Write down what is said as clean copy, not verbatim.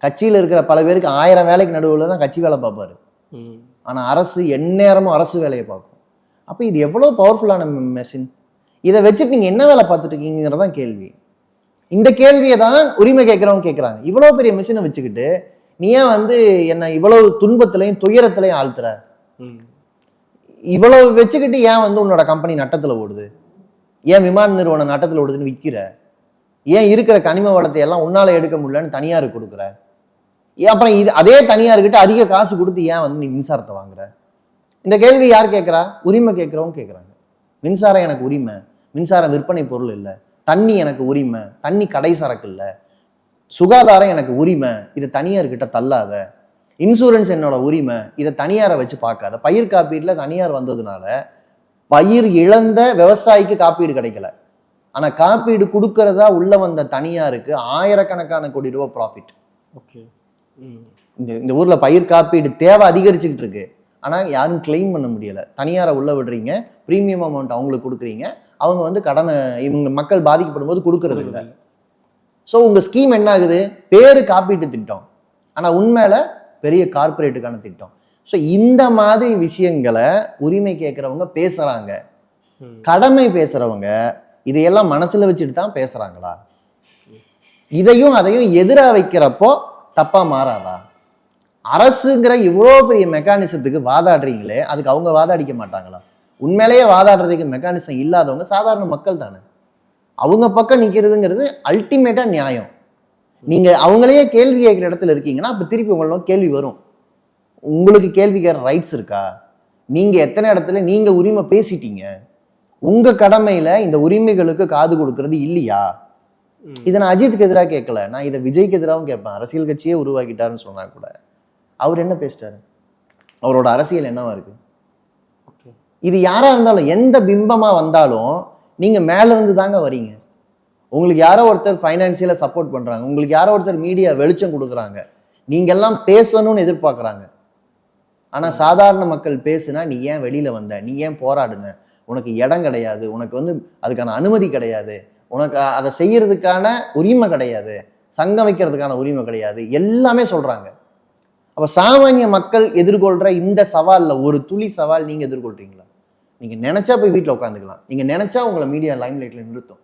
கட்சியில் இருக்கிற பல பேருக்கு 1000 வேலைக்கு நடுவில் தான் கட்சி வேலை பார்ப்பாரு. ஆனால் அரசு எந்நேரமும் அரசு வேலையை பார்க்கும். அப்போ இது எவ்வளோ பவர்ஃபுல்லான மெஷின். இதை வச்சுட்டு நீங்கள் என்ன வேலை பார்த்துட்டு இருக்கீங்கிறதான் கேள்வி. இந்த கேள்வியை தான் உரிமை கேட்குறவங்க கேட்குறாங்க. இவ்வளோ பெரிய மிஷினை வச்சுக்கிட்டு நீ ஏன் வந்து என்ன இவ்வளவு துன்பத்திலையும் துயரத்திலையும் ஆழ்த்துற? இவ்வளவு வச்சுக்கிட்டு ஏன் வந்து உன்னோட கம்பெனி நட்டத்தில் ஓடுது? ஏன் விமான நிறுவனம் நட்டத்தில் ஓடுதுன்னு விற்கிற? ஏன் இருக்கிற கனிம வளத்தை எல்லாம் உன்னால எடுக்க முடியலன்னு தனியாருக்கு கொடுக்குற? அப்புறம் இது அதே தனியார்கிட்ட அதிக காசு கொடுத்து ஏன் வந்து நீ மின்சாரத்தை வாங்குற? இந்த கேள்வி யார் கேட்குறா? உரிமை கேட்குறவங்க கேட்குறாங்க. மின்சாரம் எனக்கு உரிமை, மின்சாரம் விற்பனை பொருள் இல்லை. தண்ணி எனக்கு உரிமை, தண்ணி கடை சரக்கு இல்லை. சுகாதாரம் எனக்கு உரிமை, இதை தனியார்கிட்ட தள்ளாத. இன்சூரன்ஸ் என்னோட உரிமை, இதை தனியாரை வச்சு பார்க்காத. பயிர் காப்பீடுல தனியார் வந்ததுனால பயிர் இழந்த விவசாயிக்கு காப்பீடு கிடைக்கல. ஆனா காப்பீடு கொடுக்கறதா உள்ள வந்த தனியாருக்கு 1000கணக்கான கோடி ரூபாய் ப்ராஃபிட். ஓகே. இந்த ஊர்ல பயிர் காப்பீடு தேவை அதிகரிச்சுக்கிட்டு இருக்கு. ஆனா யாரும் கிளைம் பண்ண முடியல. தனியாரை உள்ள விடுறீங்க, பிரீமியம் அமௌண்ட் அவங்களுக்கு கொடுக்குறீங்க, அவங்க வந்து கடனை இவங்க மக்கள் பாதிக்கப்படும் போது கொடுக்கறது இல்லை. ஸோ உங்க ஸ்கீம் என்ன ஆகுது? பேரு காப்பீட்டு திட்டம், ஆனா உண்மையில பெரிய கார்பரேட்டுக்கான திட்டம். ஸோ இந்த மாதிரி விஷயங்களை உரிமை கேட்கறவங்க பேசுறாங்க. கடமை பேசுறவங்க இதையெல்லாம் மனசுல வச்சுட்டு தான் பேசுறாங்களா? இதையும் அதையும் எதிரா வைக்கிறப்போ தப்பா மாறாதா? அரசுங்கிற இவ்வளோ பெரிய மெக்கானிசத்துக்கு வாதாடுறீங்களே, அதுக்கு அவங்க வாதாடிக்க மாட்டாங்களா? உண்மையிலேயே வாதாடுறதுக்கு மெக்கானிசம் இல்லாதவங்க சாதாரண மக்கள் தானே. அவங்க பக்கம் நிற்கிறதுங்கிறது அல்டிமேட்டா நியாயம். நீங்க அவங்களையே கேள்வி கேட்குற இடத்துல இருக்கீங்கன்னா அப்போ திருப்பி உங்களோட கேள்வி வரும். உங்களுக்கு கேள்வி கேட்குற ரைட்ஸ் இருக்கா? நீங்க எத்தனை இடத்துல நீங்க உரிமை பேசிட்டீங்க? உங்க கடமையில இந்த உரிமைகளுக்கு காது கொடுக்கறது இல்லையா? இதை நான் அஜித்துக்கு எதிராக கேட்கல, நான் இதை விஜய்க்கு எதிராகவும் கேட்பேன். அரசியல் கட்சியே உருவாக்கிட்டாருன்னு சொன்னா கூட அவர் என்ன பேசிட்டாரு? அவரோட அரசியல் என்னவா இருக்கு? இது யாரா இருந்தாலும் எந்த பிம்பமா வந்தாலும் நீங்க மேல இருந்து தாங்க வரீங்க. உங்களுக்கு யாரோ ஒருத்தர் ஃபைனான்சியலா சப்போர்ட் பண்றாங்க, உங்களுக்கு யாரோ ஒருத்தர் மீடியா வெளிச்சம் கொடுக்குறாங்க, நீங்க எல்லாம் பேசணும்னு எதிர்பார்க்குறாங்க. ஆனா சாதாரண மக்கள் பேசுனா நீ ஏன் வெளியில வந்த, நீ ஏன் போராடுன, உனக்கு இடம் கிடையாது, உனக்கு வந்து அதுக்கான அனுமதி கிடையாது, உனக்கு அதை செய்யறதுக்கான உரிமை கிடையாது, சங்கம் வைக்கிறதுக்கான உரிமை கிடையாது, எல்லாமே சொல்றாங்க. அப்ப சாமானிய மக்கள் எதிர்கொள்ற இந்த சவால்ல ஒரு துளி சவால் நீங்க எதிர்கொள்றீங்களா? நீங்க நினைச்சா போய் வீட்டில் உட்காந்துக்கலாம், நீங்க நினைச்சா உங்களை மீடியா லைம் லைட்ல நிறுத்தும்.